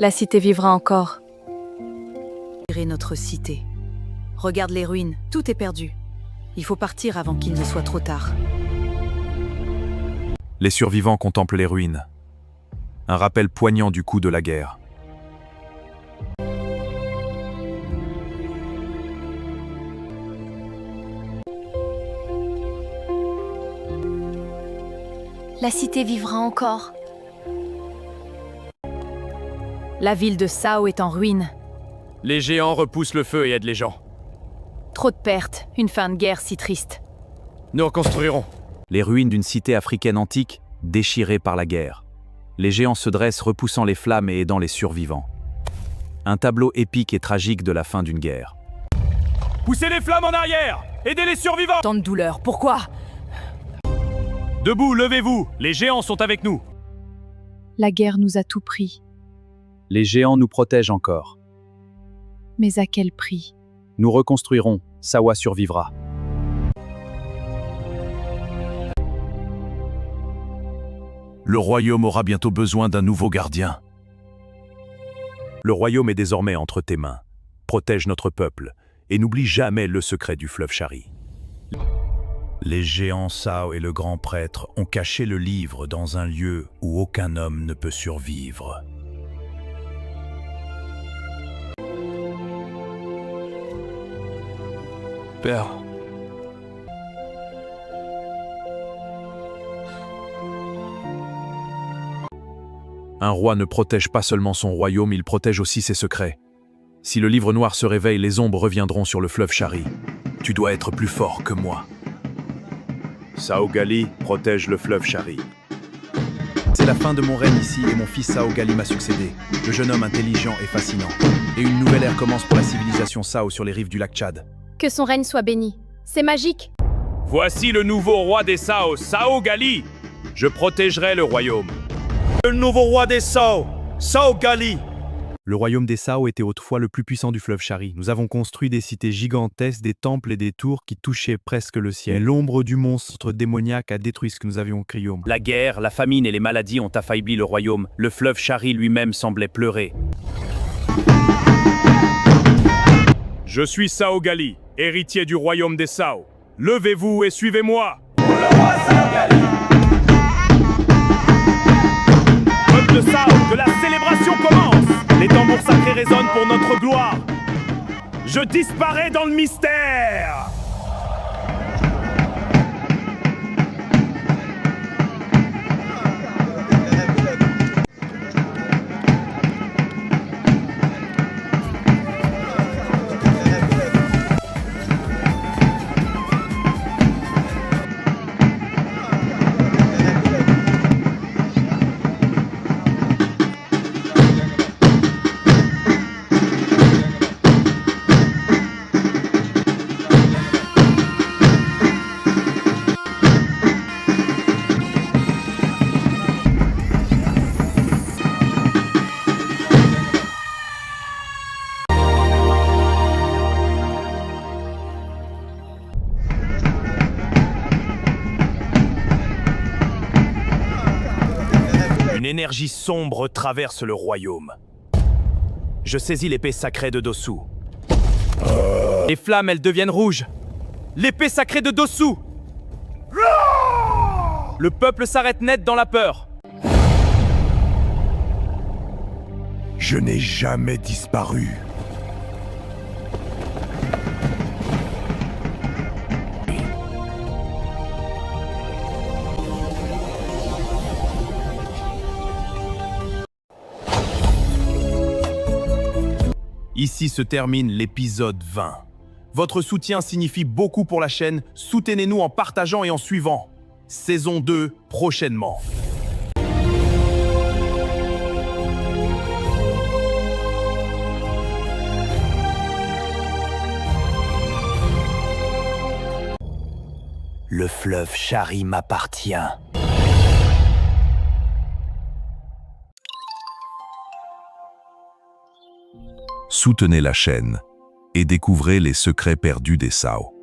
La cité vivra encore. Notre cité. Regarde les ruines, tout est perdu. Il faut partir avant qu'il ne soit trop tard. Les survivants contemplent les ruines. Un rappel poignant du coup de la guerre. La cité vivra encore. La ville de Sao est en ruine. Les géants repoussent le feu et aident les gens. Trop de pertes, une fin de guerre si triste. Nous reconstruirons. Les ruines d'une cité africaine antique, déchirée par la guerre. Les géants se dressent repoussant les flammes et aidant les survivants. Un tableau épique et tragique de la fin d'une guerre. Poussez les flammes en arrière! Aidez les survivants! Tant de douleur, pourquoi? Debout, levez-vous! Les géants sont avec nous! La guerre nous a tout pris. Les géants nous protègent encore. Mais à quel prix? Nous reconstruirons, Sawa survivra. Le royaume aura bientôt besoin d'un nouveau gardien. Le royaume est désormais entre tes mains. Protège notre peuple et n'oublie jamais le secret du fleuve Shari. Les géants Sao et le grand prêtre ont caché le livre dans un lieu où aucun homme ne peut survivre. Père. Un roi ne protège pas seulement son royaume, il protège aussi ses secrets. Si le livre noir se réveille, les ombres reviendront sur le fleuve Shari. Tu dois être plus fort que moi. Sao Gali protège le fleuve Shari. C'est la fin de mon règne ici et mon fils Sao Gali m'a succédé. Le jeune homme intelligent et fascinant. Et une nouvelle ère commence pour la civilisation Sao sur les rives du lac Tchad. Que son règne soit béni. C'est magique. Voici le nouveau roi des Sao, Sao Gali. Je protégerai le royaume. Le nouveau roi des Sao, Sao Gali. Le royaume des Sao était autrefois le plus puissant du fleuve Shari. Nous avons construit des cités gigantesques, des temples et des tours qui touchaient presque le ciel. L'ombre du monstre démoniaque a détruit ce que nous avions créé. La guerre, la famine et les maladies ont affaibli le royaume. Le fleuve Shari lui-même semblait pleurer. Je suis Sao Gali, héritier du royaume des Sao. Levez-vous et suivez-moi. Peuple de Sao, que la célébration commence. Les tambours sacrés résonnent pour notre gloire. Je disparais dans le mystère. Une énergie sombre traverse le royaume. Je saisis l'épée sacrée de Dosu. Les flammes, elles deviennent rouges. L'épée sacrée de Dosu. Le peuple s'arrête net dans la peur. Je n'ai jamais disparu. Ici se termine l'épisode 20. Votre soutien signifie beaucoup pour la chaîne. Soutenez-nous en partageant et en suivant. Saison 2, prochainement. Le fleuve Shari m'appartient. Soutenez la chaîne et découvrez les secrets perdus des Sao.